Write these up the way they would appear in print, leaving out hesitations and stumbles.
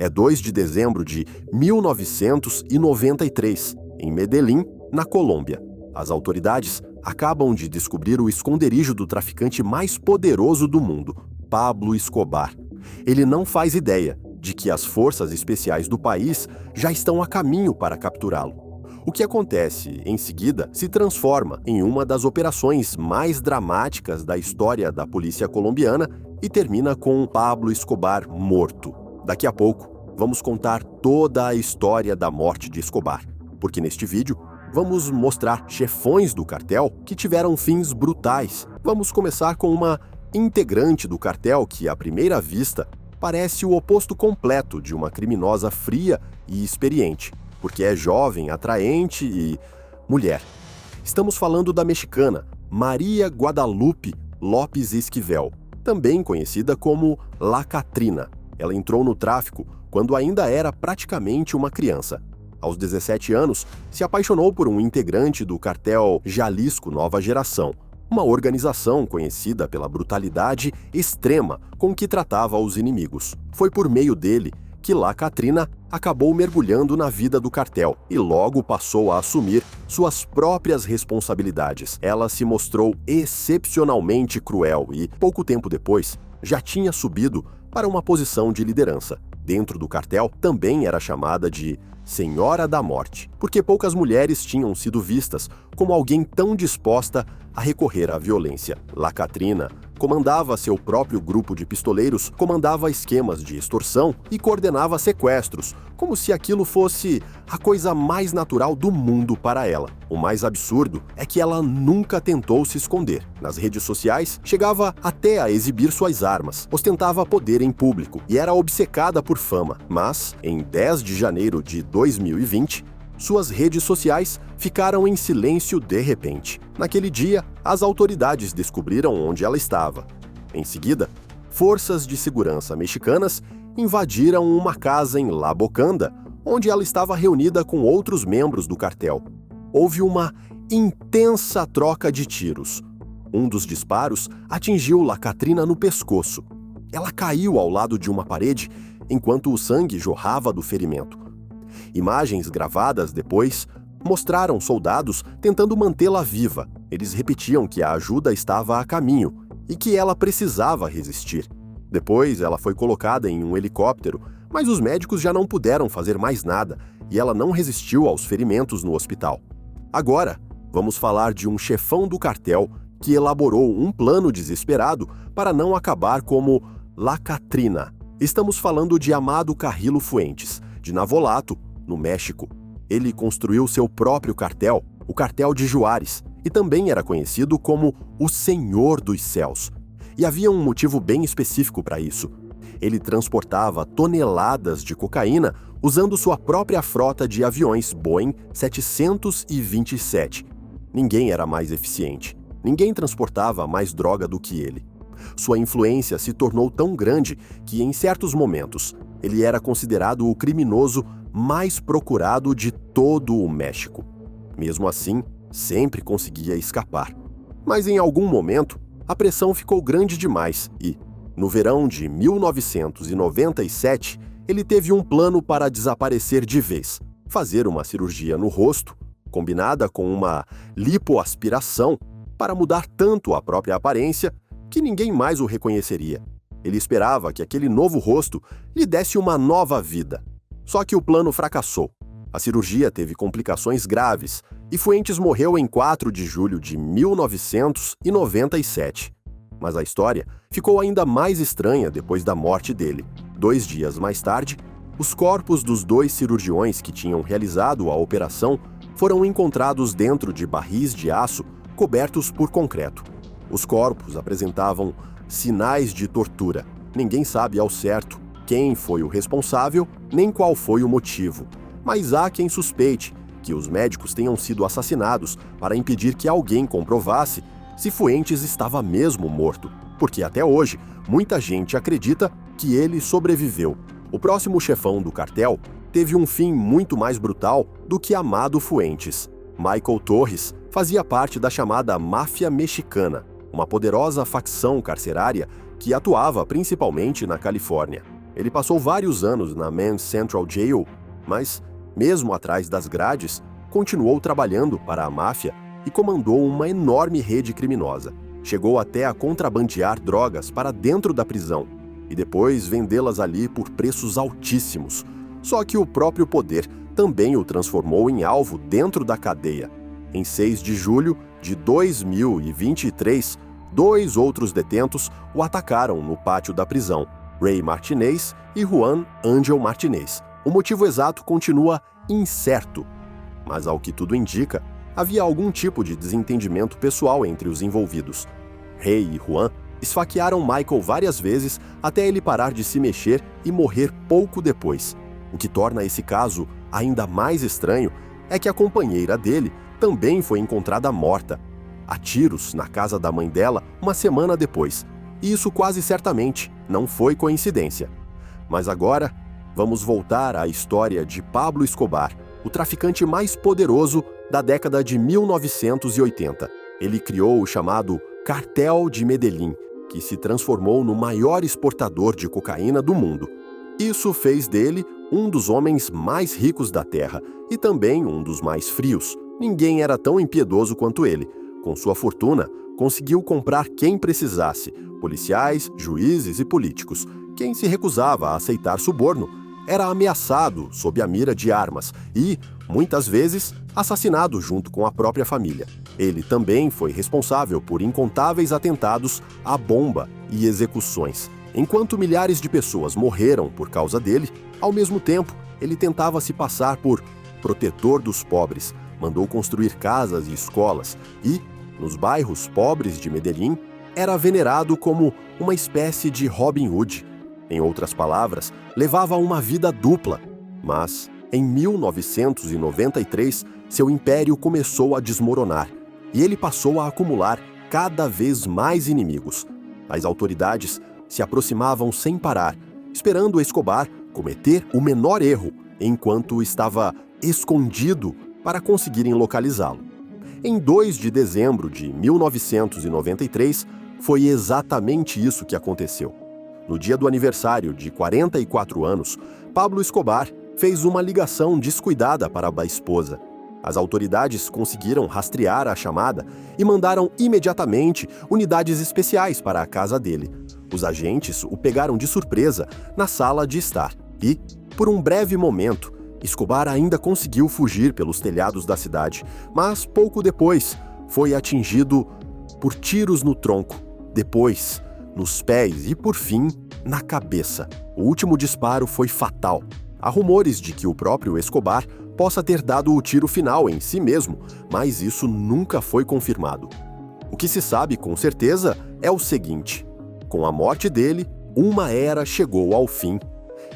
É 2 de dezembro de 1993, em Medellín, na Colômbia. As autoridades acabam de descobrir o esconderijo do traficante mais poderoso do mundo, Pablo Escobar. Ele não faz ideia de que as forças especiais do país já estão a caminho para capturá-lo. O que acontece em seguida se transforma em uma das operações mais dramáticas da história da polícia colombiana e termina com Pablo Escobar morto. Daqui a pouco, vamos contar toda a história da morte de Escobar, porque neste vídeo vamos mostrar chefões do cartel que tiveram fins brutais. Vamos começar com uma integrante do cartel que, à primeira vista, parece o oposto completo de uma criminosa fria e experiente, porque é jovem, atraente e mulher. Estamos falando da mexicana María Guadalupe López Esquivel, também conhecida como La Catrina. Ela entrou no tráfico quando ainda era praticamente uma criança. Aos 17 anos, se apaixonou por um integrante do cartel Jalisco Nova Geração, uma organização conhecida pela brutalidade extrema com que tratava os inimigos. Foi por meio dele que La Catrina acabou mergulhando na vida do cartel e logo passou a assumir suas próprias responsabilidades. Ela se mostrou excepcionalmente cruel e, pouco tempo depois, já tinha subido para uma posição de liderança. Dentro do cartel, também era chamada de Senhora da Morte, porque poucas mulheres tinham sido vistas como alguém tão disposta a recorrer à violência. La Catrina comandava seu próprio grupo de pistoleiros, comandava esquemas de extorsão e coordenava sequestros, como se aquilo fosse a coisa mais natural do mundo para ela. O mais absurdo é que ela nunca tentou se esconder. Nas redes sociais, chegava até a exibir suas armas, ostentava poder em público e era obcecada por fama. Mas, em 10 de janeiro de 2020, suas redes sociais ficaram em silêncio de repente. Naquele dia, as autoridades descobriram onde ela estava. Em seguida, forças de segurança mexicanas invadiram uma casa em La Bocanda, onde ela estava reunida com outros membros do cartel. Houve uma intensa troca de tiros. Um dos disparos atingiu La Catrina no pescoço. Ela caiu ao lado de uma parede enquanto o sangue jorrava do ferimento. Imagens gravadas depois mostraram soldados tentando mantê-la viva. Eles repetiam que a ajuda estava a caminho e que ela precisava resistir. Depois, ela foi colocada em um helicóptero, mas os médicos já não puderam fazer mais nada e ela não resistiu aos ferimentos no hospital. Agora, vamos falar de um chefão do cartel que elaborou um plano desesperado para não acabar como La Catrina. Estamos falando de Amado Carrillo Fuentes, de Navolato, no México. Ele construiu seu próprio cartel, o Cartel de Juárez, e também era conhecido como o Senhor dos Céus. E havia um motivo bem específico para isso. Ele transportava toneladas de cocaína usando sua própria frota de aviões Boeing 727. Ninguém era mais eficiente. Ninguém transportava mais droga do que ele. Sua influência se tornou tão grande que, em certos momentos, ele era considerado o criminoso mais procurado de todo o México. Mesmo assim, sempre conseguia escapar. Mas em algum momento, a pressão ficou grande demais e, no verão de 1997, ele teve um plano para desaparecer de vez, fazer uma cirurgia no rosto, combinada com uma lipoaspiração, para mudar tanto a própria aparência que ninguém mais o reconheceria. Ele esperava que aquele novo rosto lhe desse uma nova vida. Só que o plano fracassou. A cirurgia teve complicações graves e Fuentes morreu em 4 de julho de 1997. Mas a história ficou ainda mais estranha depois da morte dele. 2 dias mais tarde, os corpos dos 2 cirurgiões que tinham realizado a operação foram encontrados dentro de barris de aço cobertos por concreto. Os corpos apresentavam sinais de tortura. Ninguém sabe ao certo quem foi o responsável, nem qual foi o motivo. Mas há quem suspeite que os médicos tenham sido assassinados para impedir que alguém comprovasse se Fuentes estava mesmo morto, porque até hoje muita gente acredita que ele sobreviveu. O próximo chefão do cartel teve um fim muito mais brutal do que Amado Fuentes. Michael Torres fazia parte da chamada Máfia Mexicana, uma poderosa facção carcerária que atuava principalmente na Califórnia. Ele passou vários anos na Men's Central Jail, mas, mesmo atrás das grades, continuou trabalhando para a máfia e comandou uma enorme rede criminosa. Chegou até a contrabandear drogas para dentro da prisão e depois vendê-las ali por preços altíssimos. Só que o próprio poder também o transformou em alvo dentro da cadeia. Em 6 de julho de 2023, 2 outros detentos o atacaram no pátio da prisão, Ray Martinez e Juan Angel Martinez. O motivo exato continua incerto, mas ao que tudo indica, havia algum tipo de desentendimento pessoal entre os envolvidos. Ray e Juan esfaquearam Michael várias vezes até ele parar de se mexer e morrer pouco depois. O que torna esse caso ainda mais estranho é que a companheira dele também foi encontrada morta, a tiros na casa da mãe dela uma semana depois. E isso quase certamente não foi coincidência. Mas agora, vamos voltar à história de Pablo Escobar, o traficante mais poderoso da década de 1980. Ele criou o chamado Cartel de Medellín, que se transformou no maior exportador de cocaína do mundo. Isso fez dele um dos homens mais ricos da Terra e também um dos mais frios. Ninguém era tão impiedoso quanto ele. Com sua fortuna, conseguiu comprar quem precisasse, policiais, juízes e políticos. Quem se recusava a aceitar suborno era ameaçado sob a mira de armas e, muitas vezes, assassinado junto com a própria família. Ele também foi responsável por incontáveis atentados à bomba e execuções. Enquanto milhares de pessoas morreram por causa dele, ao mesmo tempo, ele tentava se passar por protetor dos pobres, mandou construir casas e escolas e, nos bairros pobres de Medellín, era venerado como uma espécie de Robin Hood. Em outras palavras, levava uma vida dupla. Mas, em 1993, seu império começou a desmoronar e ele passou a acumular cada vez mais inimigos. As autoridades se aproximavam sem parar, esperando Escobar cometer o menor erro enquanto estava escondido para conseguirem localizá-lo. Em 2 de dezembro de 1993, foi exatamente isso que aconteceu. No dia do aniversário de 44 anos, Pablo Escobar fez uma ligação descuidada para a esposa. As autoridades conseguiram rastrear a chamada e mandaram imediatamente unidades especiais para a casa dele. Os agentes o pegaram de surpresa na sala de estar e, por um breve momento, Escobar ainda conseguiu fugir pelos telhados da cidade, mas pouco depois foi atingido por tiros no tronco, depois nos pés e, por fim, na cabeça. O último disparo foi fatal. Há rumores de que o próprio Escobar possa ter dado o tiro final em si mesmo, mas isso nunca foi confirmado. O que se sabe com certeza é o seguinte: com a morte dele, uma era chegou ao fim.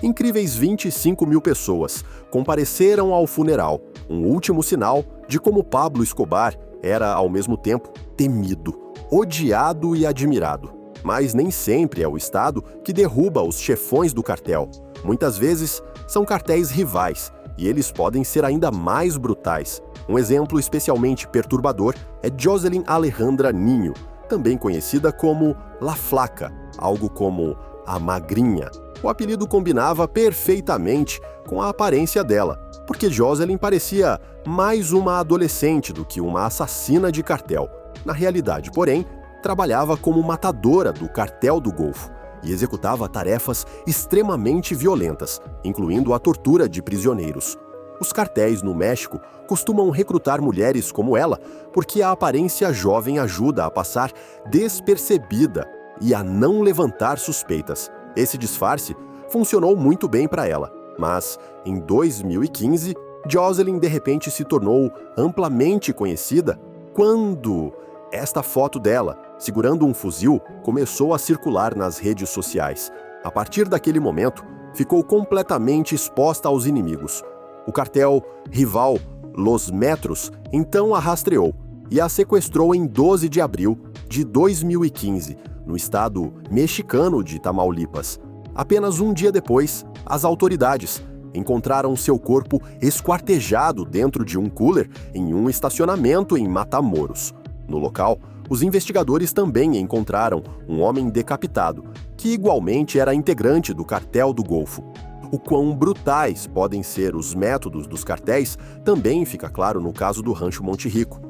Incríveis 25 mil pessoas compareceram ao funeral, um último sinal de como Pablo Escobar era, ao mesmo tempo, temido, odiado e admirado. Mas nem sempre é o Estado que derruba os chefões do cartel. Muitas vezes são cartéis rivais, e eles podem ser ainda mais brutais. Um exemplo especialmente perturbador é Jocelyn Alejandra Niño, também conhecida como La Flaca, algo como a Magrinha. O apelido combinava perfeitamente com a aparência dela, porque Jocelyn parecia mais uma adolescente do que uma assassina de cartel. Na realidade, porém, trabalhava como matadora do Cartel do Golfo e executava tarefas extremamente violentas, incluindo a tortura de prisioneiros. Os cartéis no México costumam recrutar mulheres como ela porque a aparência jovem ajuda a passar despercebida e a não levantar suspeitas. Esse disfarce funcionou muito bem para ela, mas em 2015, Jocelyn de repente se tornou amplamente conhecida quando esta foto dela, segurando um fuzil, começou a circular nas redes sociais. A partir daquele momento, ficou completamente exposta aos inimigos. O cartel rival Los Metros então a rastreou e a sequestrou em 12 de abril de 2015, no estado mexicano de Tamaulipas. Apenas um dia depois, as autoridades encontraram seu corpo esquartejado dentro de um cooler em um estacionamento em Matamoros. No local, Os investigadores também encontraram um homem decapitado, que igualmente era integrante do Cartel do Golfo. O quão brutais podem ser os métodos dos cartéis também fica claro no caso do Rancho Monte Rico.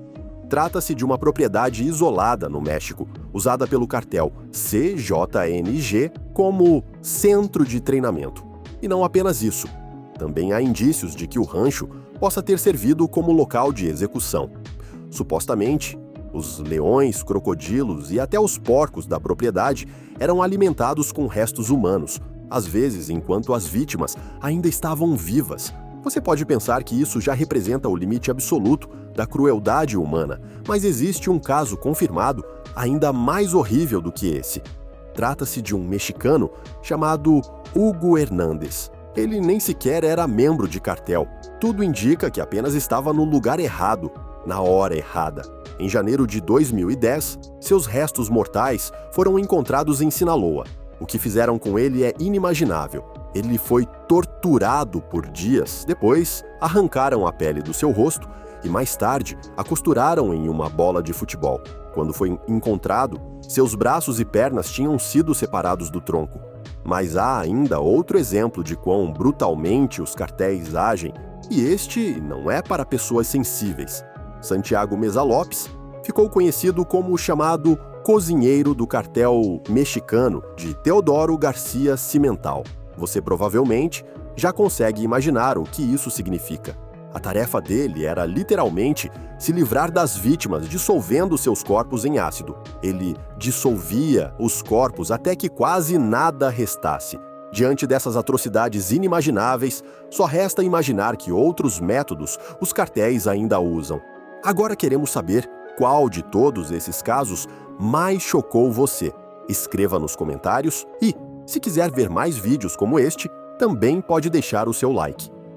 Trata-se de uma propriedade isolada no México, usada pelo cartel CJNG como centro de treinamento. E não apenas isso. Também há indícios de que o rancho possa ter servido como local de execução. Supostamente, os leões, crocodilos e até os porcos da propriedade eram alimentados com restos humanos, às vezes enquanto as vítimas ainda estavam vivas. Você pode pensar que isso já representa o limite absoluto da crueldade humana, mas existe um caso confirmado ainda mais horrível do que esse. Trata-se de um mexicano chamado Hugo Hernández. Ele nem sequer era membro de cartel. Tudo indica que apenas estava no lugar errado, na hora errada. Em janeiro de 2010, seus restos mortais foram encontrados em Sinaloa. O que fizeram com ele é inimaginável. Ele foi torturado por dias. Depois, arrancaram a pele do seu rosto e, mais tarde, a costuraram em uma bola de futebol. Quando foi encontrado, seus braços e pernas tinham sido separados do tronco. Mas há ainda outro exemplo de quão brutalmente os cartéis agem, e este não é para pessoas sensíveis. Santiago Meza Lopes ficou conhecido como o chamado cozinheiro do cartel mexicano de Teodoro Garcia Cimental. Você provavelmente já consegue imaginar o que isso significa. A tarefa dele era literalmente se livrar das vítimas dissolvendo seus corpos em ácido. Ele dissolvia os corpos até que quase nada restasse. Diante dessas atrocidades inimagináveis, só resta imaginar que outros métodos os cartéis ainda usam. Agora queremos saber qual de todos esses casos mais chocou você. Escreva nos comentários e, se quiser ver mais vídeos como este, também pode deixar o seu like.